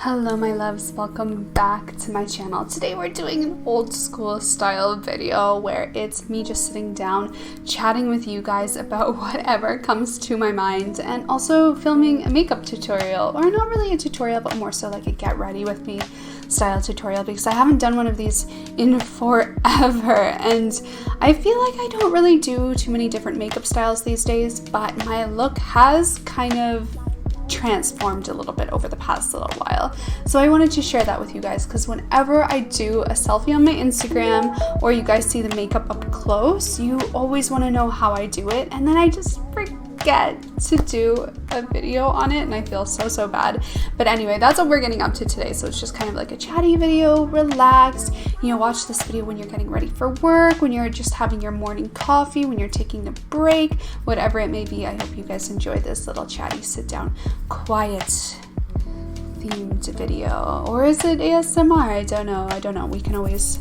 Hello my loves, welcome back to my channel. Today we're doing an old school style video where it's me just sitting down chatting with you guys about whatever comes to my mind, and also filming a makeup tutorial, or not really a tutorial but more so like a get ready with me style tutorial, because I haven't done one of these in forever and I feel like I don't really do too many different makeup styles these days, but my look has kind of transformed a little bit over the past little while. So I wanted to share that with you guys, because whenever I do a selfie on my Instagram or you guys see the makeup up close, you always want to know how I do it, and then I just forget to do a video on it and I feel so bad. But anyway, that's what we're getting up to today. So it's just kind of like a chatty video, relax, you know, watch this video when you're getting ready for work, when you're just having your morning coffee, when you're taking a break, whatever it may be. I hope you guys enjoy this little chatty sit down quiet themed video. Or is it ASMR? I don't know. We can always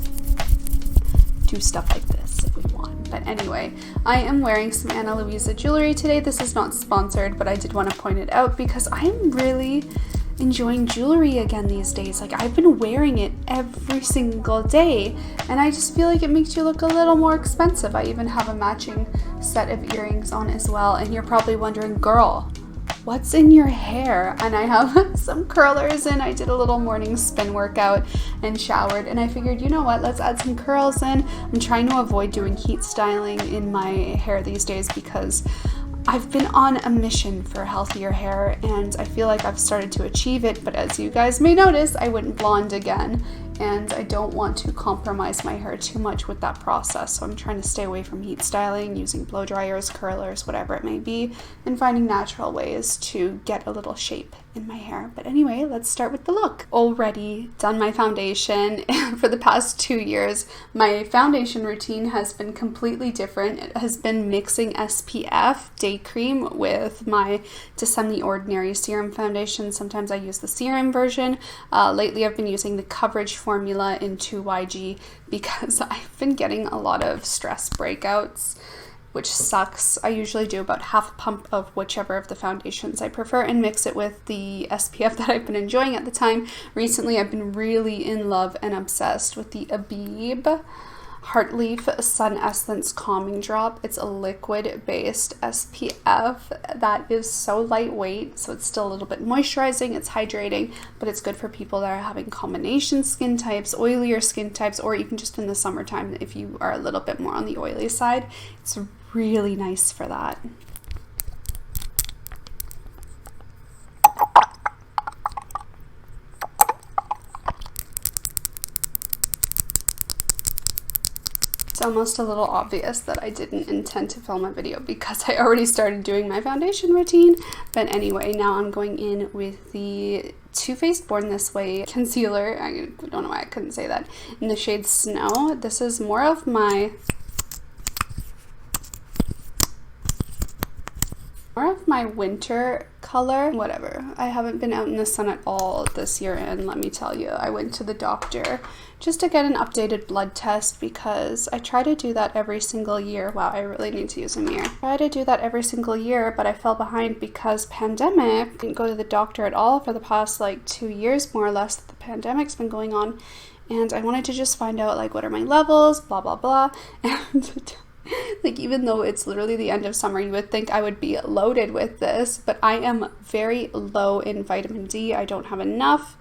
do stuff like this if we want. But anyway, I am wearing some Analuisa jewelry today. This is not sponsored, but I did want to point it out because I am really enjoying jewelry again these days. Like, I've been wearing it every single day and I just feel like it makes you look a little more expensive. I even have a matching set of earrings on as well, and you're probably wondering, girl, what's in your hair? And I have some curlers in. I did a little morning spin workout and showered, and I figured, you know what, let's add some curls in. I'm trying to avoid doing heat styling in my hair these days because I've been on a mission for healthier hair and I feel like I've started to achieve it, but as you guys may notice, I went blonde again and I don't want to compromise my hair too much with that process. So I'm trying to stay away from heat styling, using blow dryers, curlers, whatever it may be, and finding natural ways to get a little shape in my hair. But anyway, let's start with the look. Already done my foundation. For the past 2 years, my foundation routine has been completely different. It has been mixing SPF day cream with my To Semi Ordinary serum foundation. Sometimes I use the serum version. Lately I've been using the coverage formula in 2YG because I've been getting a lot of stress breakouts, which sucks. I usually do about half a pump of whichever of the foundations I prefer and mix it with the SPF that I've been enjoying at the time. Recently, I've been really in love and obsessed with the BiiBiiBeauty Heartleaf Sun Essence Calming Drop. It's a liquid-based SPF that is so lightweight, so it's still a little bit moisturizing, it's hydrating, but it's good for people that are having combination skin types, oilier skin types, or even just in the summertime if you are a little bit more on the oily side. It's really nice for that. It's almost a little obvious that I didn't intend to film a video because I already started doing my foundation routine. But anyway, now I'm going in with the Too Faced Born This Way concealer. I don't know why I couldn't say that. In the shade Snow. This is more of my winter color. Whatever. I haven't been out in the sun at all this year, and let me tell you, I went to the doctor just to get an updated blood test because I try to do that every single year. Wow, I really need to use a mirror. I try to do that every single year, but I fell behind because pandemic. Didn't go to the doctor at all for the past like 2 years more or less that the pandemic's been going on, and I wanted to just find out like what are my levels, blah blah blah. And like, even though it's literally the end of summer, you would think I would be loaded with this, but I am very low in vitamin D. I don't have enough,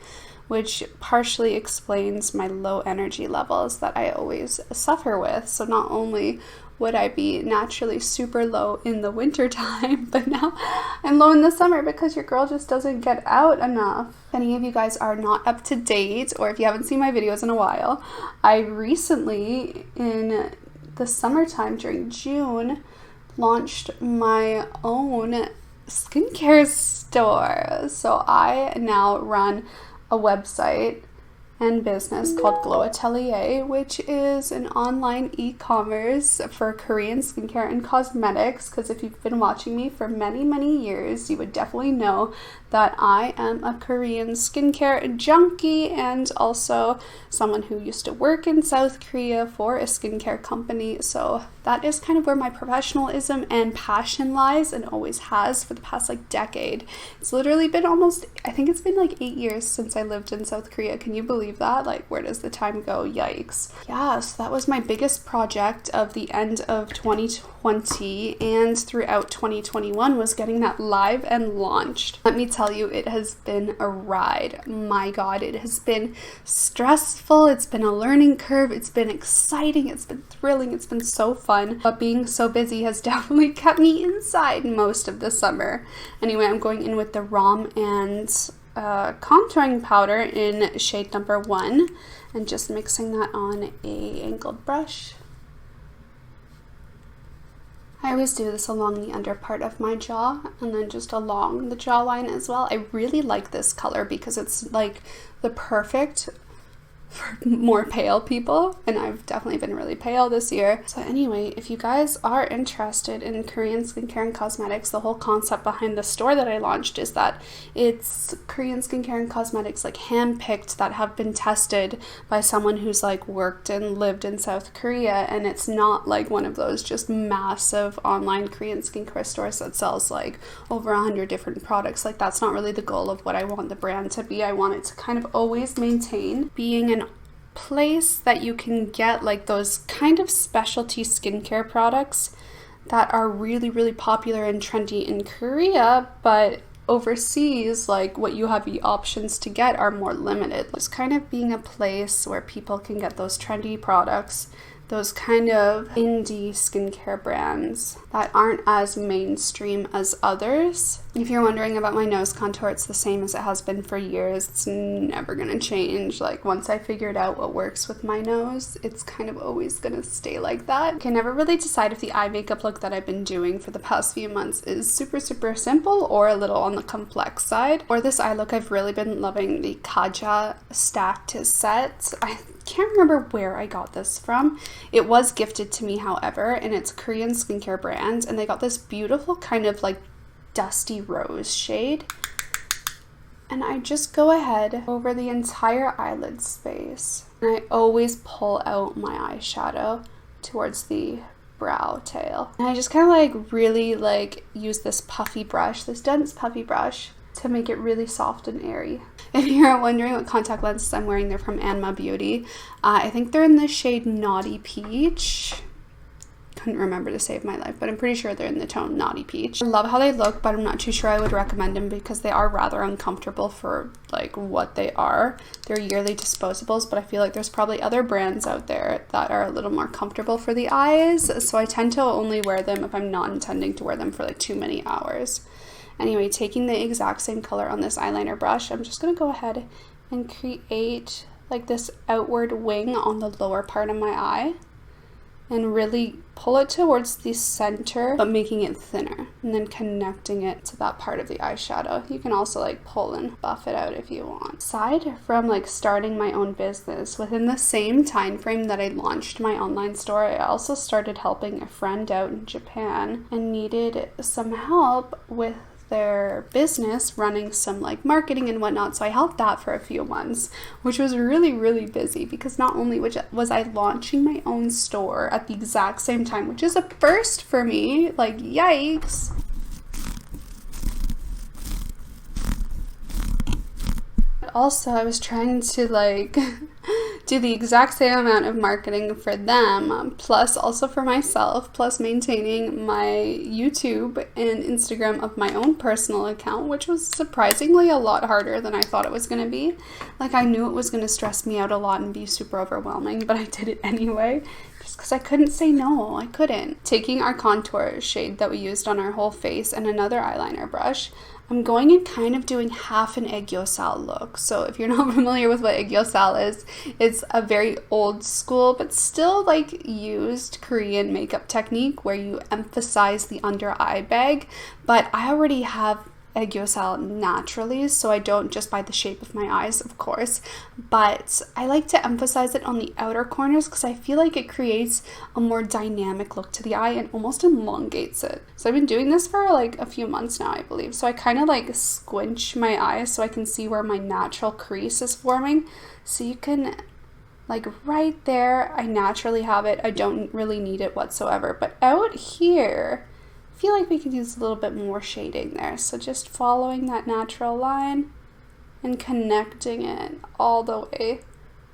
which partially explains my low energy levels that I always suffer with. So not only would I be naturally super low in the winter time, but now I'm low in the summer because your girl just doesn't get out enough. If any of you guys are not up to date, or if you haven't seen my videos in a while, I recently, in the summertime during June, launched my own skincare store. So I now run a website and business called Glow Atelier, which is an online e-commerce for Korean skincare and cosmetics, because if you've been watching me for many years, you would definitely know that I am a Korean skincare junkie and also someone who used to work in South Korea for a skincare company. So that is kind of where my professionalism and passion lies, and always has for the past like decade. It's literally been almost, I think it's been like 8 years since I lived in South Korea. Can you believe that? Like, where does the time go? Yikes. Yeah, so that was my biggest project of the end of 2020 and throughout 2021 was getting that live and launched. Let me tell you, it has been a ride. My God, it has been stressful. It's been a learning curve. It's been exciting. It's been thrilling. It's been so fun. But being so busy has definitely kept me inside most of the summer. Anyway, I'm going in with the ROM and contouring powder in shade number 1 and just mixing that on a angled brush. I always do this along the under part of my jaw and then just along the jawline as well. I really like this color because it's like the perfect for more pale people, and I've definitely been really pale this year. So anyway, if you guys are interested in Korean skincare and cosmetics, the whole concept behind the store that I launched is that it's Korean skincare and cosmetics like handpicked that have been tested by someone who's like worked and lived in South Korea, and it's not like one of those just massive online Korean skincare stores that sells like over 100 different products. Like, that's not really the goal of what I want the brand to be. I want it to kind of always maintain being an place that you can get like those kind of specialty skincare products that are really, really popular and trendy in Korea, but overseas, like what you have the options to get are more limited. It's kind of being a place where people can get those trendy products, those kind of indie skincare brands that aren't as mainstream as others. If you're wondering about my nose contour, it's the same as it has been for years. It's never gonna change. Like, once I figured out what works with my nose, it's kind of always gonna stay like that. I can never really decide if the eye makeup look that I've been doing for the past few months is super, super simple or a little on the complex side. For this eye look, I've really been loving the Kaja stacked set. I can't remember where I got this from. It was gifted to me, however, and it's a Korean skincare brand, and they got this beautiful kind of like dusty rose shade, and I just go ahead over the entire eyelid space, and I always pull out my eyeshadow towards the brow tail, and I just kind of like really like use this puffy brush, this dense puffy brush, to make it really soft and airy. If you're wondering what contact lenses I'm wearing, they're from HoneyBii Beauty. I think they're in the shade Naughty Peach. Couldn't remember to save my life, but I'm pretty sure they're in the tone Naughty Peach. I love how they look, but I'm not too sure I would recommend them because they are rather uncomfortable for like what they are. They're yearly disposables, but I feel like there's probably other brands out there that are a little more comfortable for the eyes, so I tend to only wear them if I'm not intending to wear them for like too many hours. Anyway, taking the exact same color on this eyeliner brush, I'm just going to go ahead and create like this outward wing on the lower part of my eye and really pull it towards the center, but making it thinner, and then connecting it to that part of the eyeshadow. You can also like pull and buff it out if you want. Aside from like starting my own business, within the same time frame that I launched my online store, I also started helping a friend out in Japan and needed some help with their business running some like marketing and whatnot. So I helped that for a few months, which was really, really busy because not only was I launching my own store at the exact same time, which is a first for me, like yikes. Also, I was trying to like do the exact same amount of marketing for them, plus also for myself, plus maintaining my YouTube and Instagram of my own personal account, which was surprisingly a lot harder than I thought it was going to be. Like, I knew it was going to stress me out a lot and be super overwhelming, but I did it anyway. Just because I couldn't say no. I couldn't. Taking our contour shade that we used on our whole face and another eyeliner brush, I'm going and kind of doing half an aegyosal look. So if you're not familiar with what aegyosal is, it's a very old school but still like used Korean makeup technique where you emphasize the under eye bag. But I already have aiguille out naturally, so I don't just by the shape of my eyes, of course, but I like to emphasize it on the outer corners because I feel like it creates a more dynamic look to the eye and almost elongates it. So I've been doing this for like a few months now, I believe. So I kind of like squinch my eyes so I can see where my natural crease is forming. So you can, like right there, I naturally have it. I don't really need it whatsoever. But out here, I feel like we could use a little bit more shading there. So just following that natural line and connecting it all the way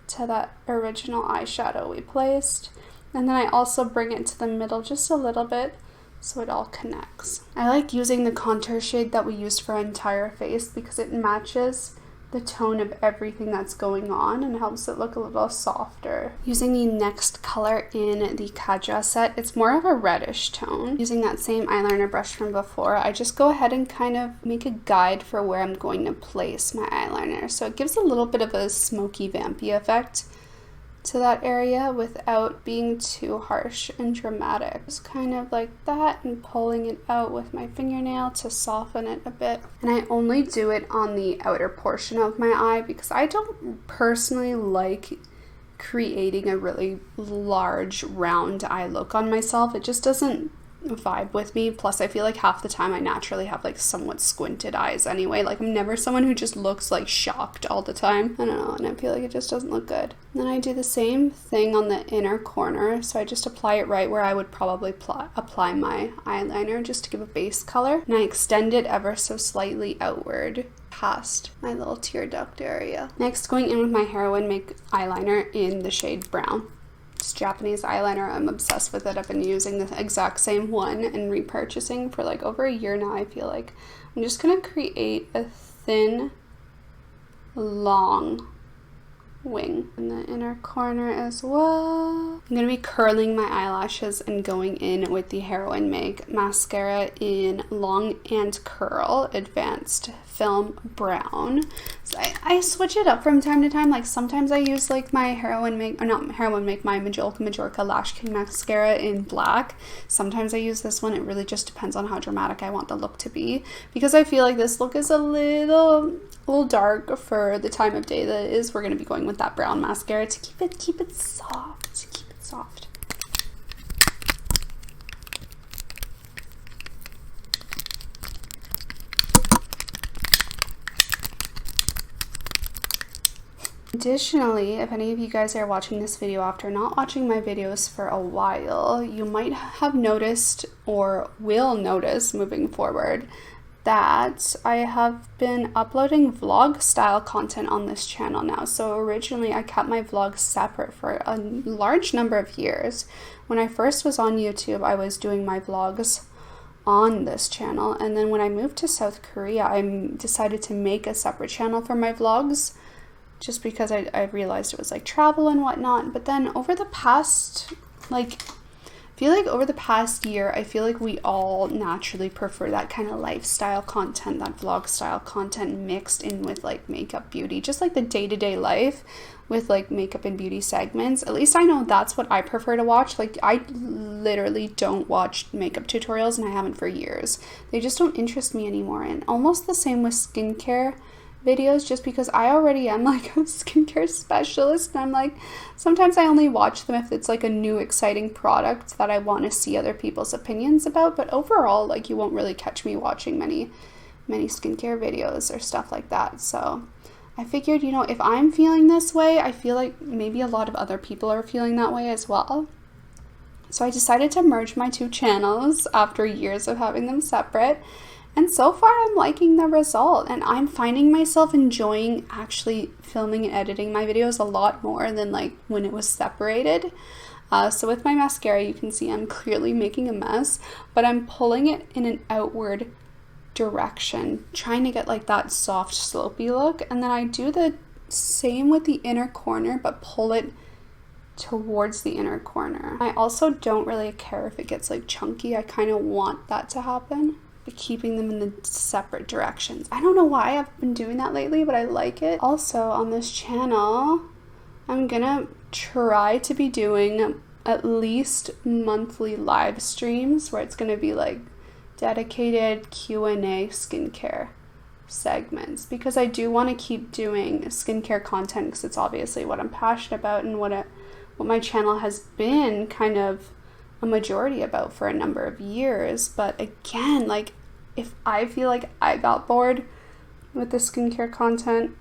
to that original eyeshadow we placed. And then I also bring it to the middle just a little bit so it all connects. I like using the contour shade that we used for our entire face because it matches the tone of everything that's going on and helps it look a little softer. Using the next color in the Kadra set, it's more of a reddish tone. Using that same eyeliner brush from before, I just go ahead and kind of make a guide for where I'm going to place my eyeliner. So it gives a little bit of a smoky, vampy effect to that area without being too harsh and dramatic. Just kind of like that and pulling it out with my fingernail to soften it a bit. And I only do it on the outer portion of my eye because I don't personally like creating a really large round eye look on myself. It just doesn't vibe with me. Plus I feel like half the time I naturally have like somewhat squinted eyes anyway. Like I'm never someone who just looks like shocked all the time. I don't know, and I feel like it just doesn't look good. And then I do the same thing on the inner corner, so I just apply it right where I would probably apply my eyeliner just to give a base color, and I extend it ever so slightly outward past my little tear duct area. Next, going in with my Heroine Make eyeliner in the shade Brown. It's Japanese eyeliner. I'm obsessed with it. I've been using the exact same one and repurchasing for like over a year now, I feel like. I'm just going to create a thin, long wing in the inner corner as well. I'm going to be curling my eyelashes and going in with the Heroine Make mascara in Long and Curl Advanced Film Brown. So I switch it up from time to time. Like sometimes I use like my Heroine Make, or not Heroine Make, my Majolica Lash King mascara in black. Sometimes I use this one. It really just depends on how dramatic I want the look to be, because I feel like this look is a little dark for the time of day that it is. We're going to be going with that brown mascara to keep it soft. Additionally, if any of you guys are watching this video after not watching my videos for a while, you might have noticed or will notice moving forward that I have been uploading vlog style content on this channel now. So originally I kept my vlogs separate for a large number of years. When I first was on YouTube, I was doing my vlogs on this channel, and then when I moved to South Korea, I decided to make a separate channel for my vlogs just because I realized it was like travel and whatnot. But then over the past over the past year, I feel like we all naturally prefer that kind of lifestyle content, that vlog style content mixed in with like makeup, beauty, just like the day-to-day life with like makeup and beauty segments. At least I know that's what I prefer to watch. Like I literally don't watch makeup tutorials, and I haven't for years. They just don't interest me anymore. And almost the same with skincare videos, just because I already am like a skincare specialist, and I'm like, sometimes I only watch them if it's like a new exciting product that I want to see other people's opinions about. But overall, like, you won't really catch me watching many skincare videos or stuff like that. So I figured, you know, if I'm feeling this way, I feel like maybe a lot of other people are feeling that way as well. So I decided to merge my two channels after years of having them separate. And so far, I'm liking the result, and I'm finding myself enjoying actually filming and editing my videos a lot more than like when it was separated. So with my mascara, you can see I'm clearly making a mess, but I'm pulling it in an outward direction, trying to get like that soft, slopey look. And then I do the same with the inner corner, but pull it towards the inner corner. I also don't really care if it gets like chunky. I kind of want that to happen, keeping them in the separate directions. I don't know why I've been doing that lately, but I like it. Also on this channel, I'm gonna try to be doing at least monthly live streams where it's gonna be like, dedicated Q&A skincare segments, because I do want to keep doing skincare content because it's obviously what I'm passionate about and what my channel has been kind of a majority about for a number of years. But again, like, if I feel like I got bored with the skincare content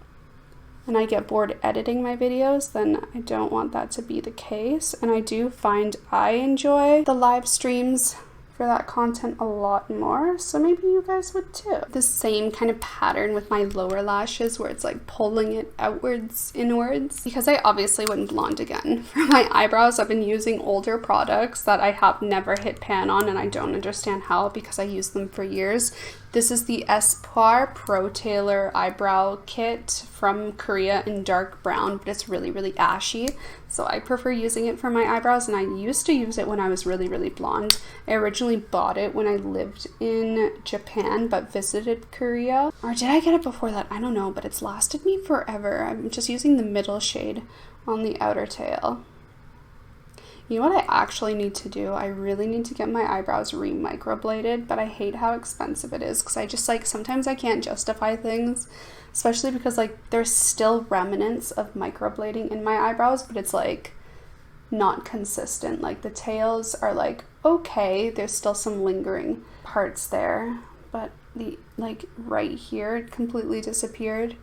and I get bored editing my videos, then I don't want that to be the case. And I do find I enjoy the live streams for that content a lot more, so maybe you guys would too. The same kind of pattern with my lower lashes where it's like pulling it outwards, inwards. Because I obviously went blonde again. For my eyebrows, I've been using older products that I have never hit pan on, and I don't understand how because I used them for years. This is the Espoir Pro Tailor Eyebrow Kit from Korea in dark brown, but it's really, really ashy. So I prefer using it for my eyebrows, and I used to use it when I was really, really blonde. I originally bought it when I lived in Japan, but visited Korea. Or did I get it before that? I don't know, but it's lasted me forever. I'm just using the middle shade on the outer tail. You know what I actually need to do? I really need to get my eyebrows re-microbladed, but I hate how expensive it is because I just like, sometimes I can't justify things, especially because like there's still remnants of microblading in my eyebrows, but it's like not consistent. Like the tails are like, okay, there's still some lingering parts there, but the like right here it completely disappeared,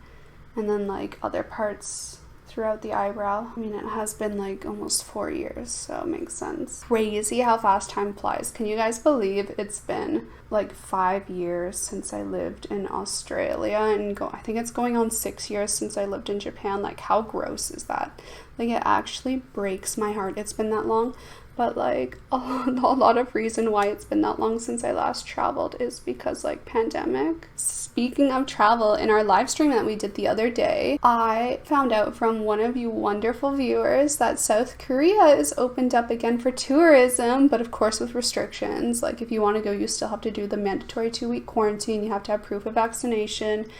and then like other parts throughout the eyebrow. I mean, it has been like almost 4 years, so it makes sense. Crazy how fast time flies. Can you guys believe it's been like 5 years since I lived in Australia, and I think it's going on 6 years since I lived in Japan. Like, how gross is that? Like, it actually breaks my heart it's been that long. But like a lot of reason why it's been that long since I last traveled is because like pandemic. Speaking of travel, in our live stream that we did the other day, I found out from one of you wonderful viewers that South Korea is opened up again for tourism, but of course with restrictions. Like if you want to go, you still have to do the mandatory 2-week quarantine. You have to have proof of vaccination.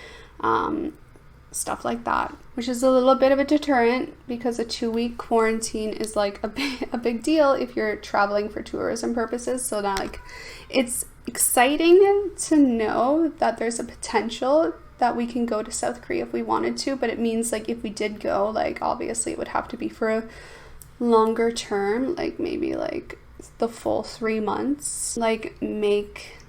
Stuff like that, which is a little bit of a deterrent because a 2-week quarantine is like a big deal if you're traveling for tourism purposes. So that like, it's exciting to know that there's a potential that we can go to South Korea if we wanted to, but it means like if we did go, like obviously it would have to be for a longer term, like maybe like the full 3 months, like make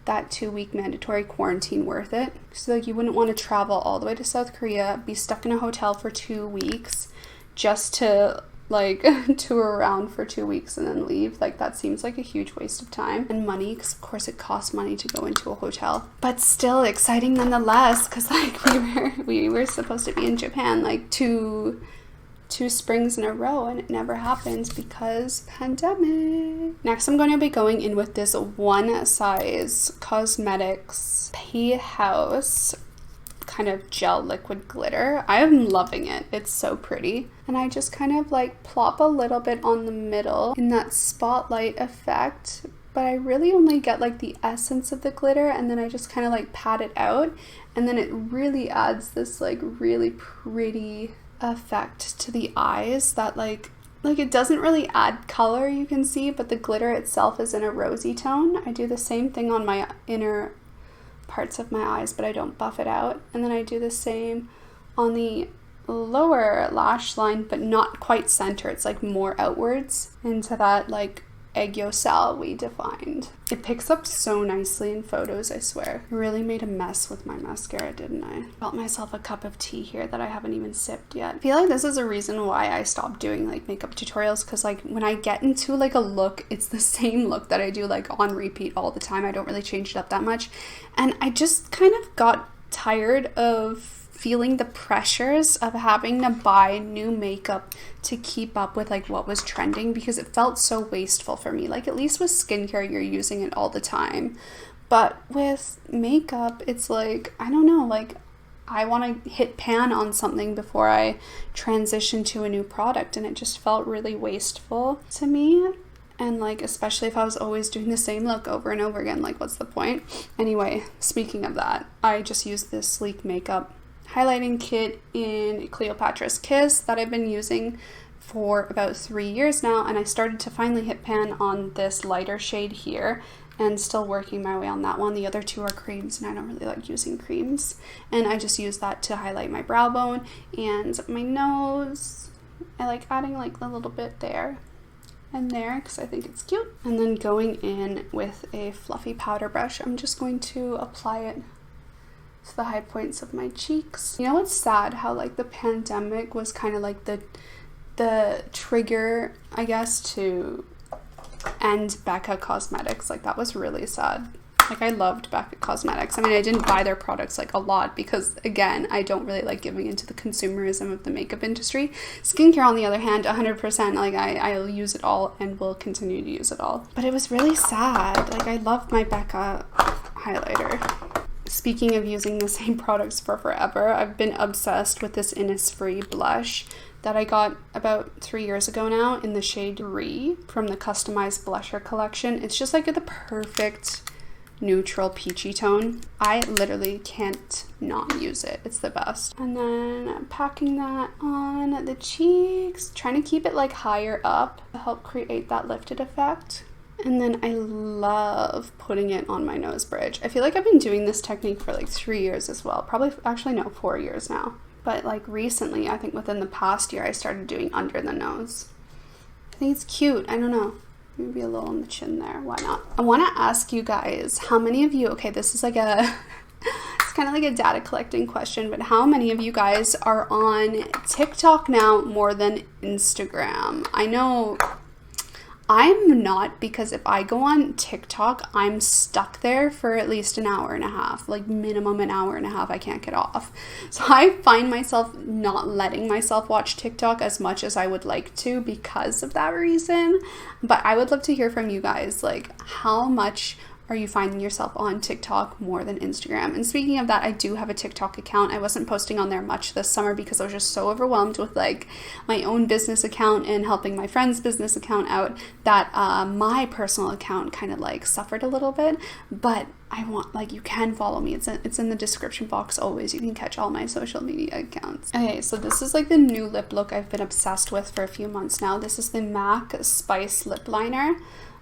that 2-week mandatory quarantine worth it. So like you wouldn't want to travel all the way to South Korea, be stuck in a hotel for 2 weeks just to like tour around for 2 weeks and then leave. Like that seems like a huge waste of time and money, because of course it costs money to go into a hotel, but still exciting nonetheless, because like we were supposed to be in Japan like two springs in a row, and it never happens because pandemic. Next, I'm going to be going in with this One Size Cosmetics Pay House kind of gel liquid glitter. I am loving it. It's so pretty. And I just kind of like plop a little bit on the middle in that spotlight effect, but I really only get like the essence of the glitter, and then I just kind of like pat it out, and then it really adds this like really pretty effect to the eyes that like it doesn't really add color, you can see, but the glitter itself is in a rosy tone. I do the same thing on my inner parts of my eyes, but I don't buff it out, and then I do the same on the lower lash line, but not quite center. It's like more outwards into that like egg yolk we defined. It picks up so nicely in photos, I swear. I really made a mess with my mascara, didn't I? Got myself a cup of tea here that I haven't even sipped yet. I feel like this is a reason why I stopped doing like makeup tutorials, because like when I get into like a look, it's the same look that I do like on repeat all the time. I don't really change it up that much, and I just kind of got tired of feeling the pressures of having to buy new makeup to keep up with like what was trending, because it felt so wasteful for me. Like at least with skincare you're using it all the time, but with makeup it's like, I don't know, like I want to hit pan on something before I transition to a new product, and it just felt really wasteful to me. And like, especially if I was always doing the same look over and over again, like what's the point? Anyway, speaking of that, I just used this Sleek Makeup highlighting kit in Cleopatra's Kiss that I've been using for about 3 years now, and I started to finally hit pan on this lighter shade here. and still working my way on that one. The other two are creams, and I don't really like using creams. And I just use that to highlight my brow bone and my nose. I like adding like a little bit there and there because I think it's cute. And then going in with a fluffy powder brush, I'm just going to apply it to the high points of my cheeks. You know, it's sad how like the pandemic was kind of like the trigger, I guess, to end Becca Cosmetics. Like, that was really sad. Like, I loved Becca Cosmetics. I mean, I didn't buy their products like a lot because, again, I don't really like giving into the consumerism of the makeup industry. Skincare, on the other hand, 100%, like, I'll use it all and will continue to use it all. But it was really sad. Like, I loved my Becca highlighter. Speaking of using the same products for forever, I've been obsessed with this Innisfree blush that I got about 3 years ago now in the shade Re from the Customized Blusher collection. It's just like the perfect neutral peachy tone. I literally can't not use it. It's the best. And then packing that on the cheeks, trying to keep it like higher up to help create that lifted effect. And then I love putting it on my nose bridge. I feel like I've been doing this technique for like 3 years as well. Probably, actually no, 4 years now. But like recently, I think within the past year, I started doing under the nose. I think it's cute. I don't know. Maybe a little on the chin there. Why not? I want to ask you guys, how many of you, okay, this is like a, it's kind of like a data collecting question, but how many of you guys are on TikTok now more than Instagram? I know I'm not, because if I go on TikTok, I'm stuck there for at least an hour and a half, like minimum an hour and a half. I can't get off. So I find myself not letting myself watch TikTok as much as I would like to because of that reason. But I would love to hear from you guys, like, how much are you finding yourself on TikTok more than Instagram? And speaking of that, I do have a TikTok account. I wasn't posting on there much this summer because I was just so overwhelmed with like my own business account and helping my friend's business account out that my personal account kind of like suffered a little bit. But I want, like, you can follow me. It's in the description box always. You can catch all my social media accounts. Okay, so this is like the new lip look I've been obsessed with for a few months now. This is the MAC Spice Lip Liner.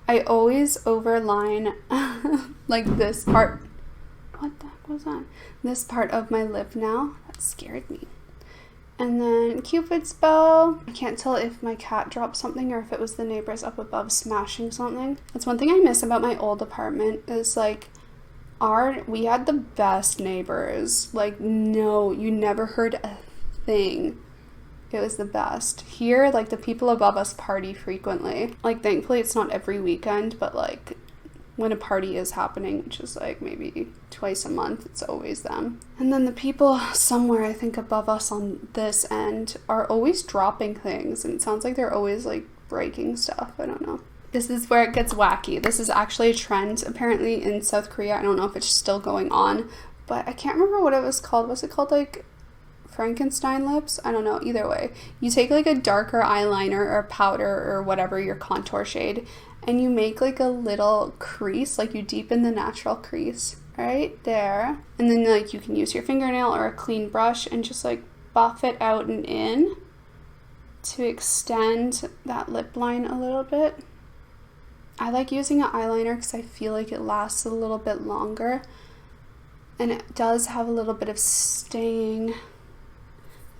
I always overline like this part. What the heck was that? This part of my lip now. That scared me. And then Cupid's bow. I can't tell if my cat dropped something or if it was the neighbors up above smashing something. That's one thing I miss about my old apartment is like we had the best neighbors. Like, no, you never heard a thing. It was the best. Here, like, the people above us party frequently. Like, thankfully it's not every weekend, but like when a party is happening, which is like maybe twice a month, it's always them. And then the people somewhere, I think above us on this end, are always dropping things, and it sounds like they're always like breaking stuff. I don't know. This is where it gets wacky. This is actually a trend apparently in South Korea. I don't know if it's still going on, but I can't remember what it was called. Was it called like Frankenstein Lips? I don't know. Either way, you take like a darker eyeliner or powder or whatever your contour shade, and you make like a little crease, like you deepen the natural crease right there, and then like you can use your fingernail or a clean brush and just like buff it out and in to extend that lip line a little bit. I like using an eyeliner because I feel like it lasts a little bit longer, and it does have a little bit of staying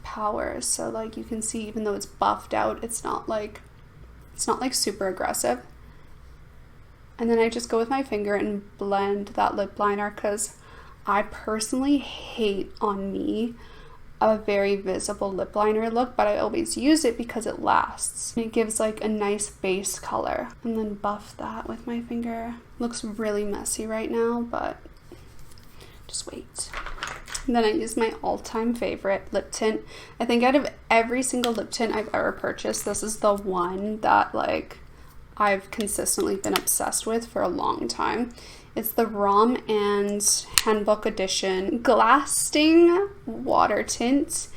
power. So like you can see, even though it's buffed out, it's not like super aggressive. And then I just go with my finger and blend that lip liner because I personally hate on me a very visible lip liner look, but I always use it because it lasts. It gives like a nice base color. And then buff that with my finger. Looks really messy right now, but just wait. And then I use my all-time favorite lip tint. I think out of every single lip tint I've ever purchased, this is the one that like I've consistently been obsessed with for a long time. It's the ROM and Handbook Edition Glassing Water Tint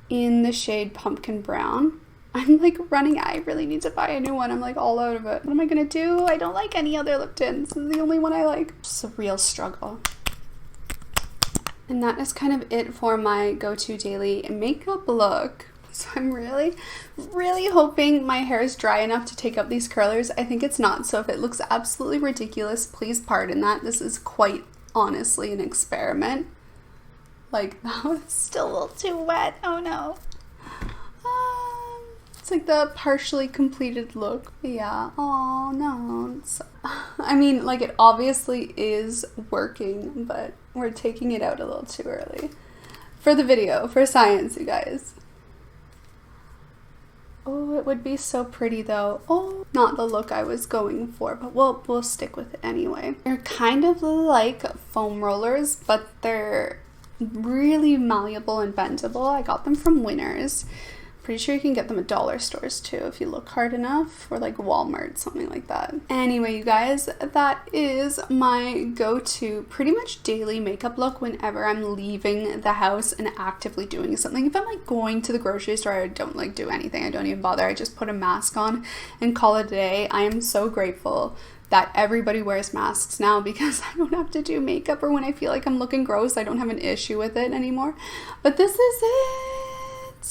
in the shade Pumpkin Brown. I'm like running, I really need to buy a new one. I'm like all out of it. What am I gonna do? I don't like any other lip tints. This is the only one I like. It's a real struggle. And that is kind of it for my go-to daily makeup look So I'm really hoping my hair is dry enough to take up these curlers. I think it's not, so if it looks absolutely ridiculous, please pardon that. This is quite honestly an experiment. Like, that was still a little too wet. Oh no. It's like the partially completed look. Yeah. Oh no. I mean, like, it obviously is working, but we're taking it out a little too early. For the video, for science, you guys. Oh, it would be so pretty though. Oh, not the look I was going for, but we'll stick with it anyway. They're kind of like foam rollers, but they're really malleable and bendable. I got them from Winners. Pretty sure you can get them at dollar stores too if you look hard enough, or like Walmart, something like that. Anyway, you guys, that is my go-to pretty much daily makeup look whenever I'm leaving the house and actively doing something. If I'm like going to the grocery store, I don't like do anything. I don't even bother. I just put a mask on and call it a day. I am so grateful that everybody wears masks now because I don't have to do makeup, or when I feel like I'm looking gross, I don't have an issue with it anymore. But this is it.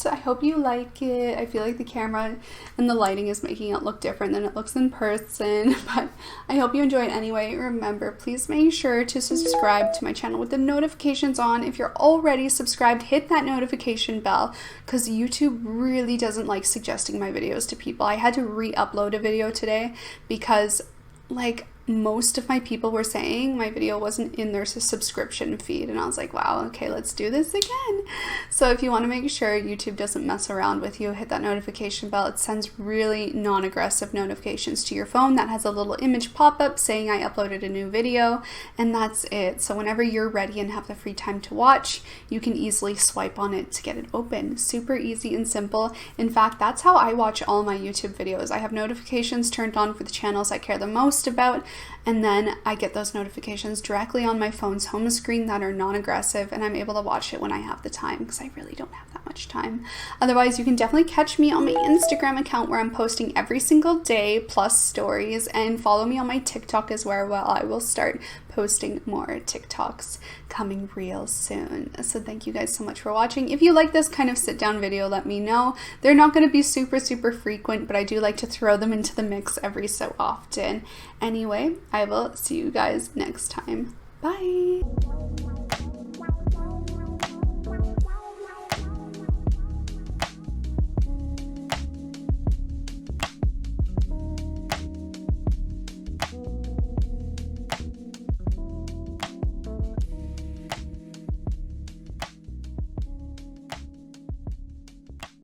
I hope you like it. I feel like the camera and the lighting is making it look different than it looks in person, but I hope you enjoy it anyway. Remember, please make sure to subscribe to my channel with the notifications on. If you're already subscribed, hit that notification bell because YouTube really doesn't like suggesting my videos to people. I had to re-upload a video today because, like, most of my people were saying my video wasn't in their subscription feed, and I was like, wow, okay, let's do this again. So if you want to make sure YouTube doesn't mess around with you, hit that notification bell. It sends really non-aggressive notifications to your phone that has a little image pop-up saying I uploaded a new video, and that's it. So whenever you're ready and have the free time to watch, you can easily swipe on it to get it open. Super easy and simple. In fact, that's how I watch all my YouTube videos. I have notifications turned on for the channels I care the most about, and then I get those notifications directly on my phone's home screen that are non-aggressive, and I'm able to watch it when I have the time because I really don't have that much time. Otherwise, you can definitely catch me on my Instagram account where I'm posting every single day plus stories, and follow me on my TikTok as well. I will start posting more TikToks coming real soon. So thank you guys so much for watching. If you like this kind of sit down video, let me know. They're not going to be super frequent, but I do like to throw them into the mix every so often. Anyway, I will see you guys next time. Bye.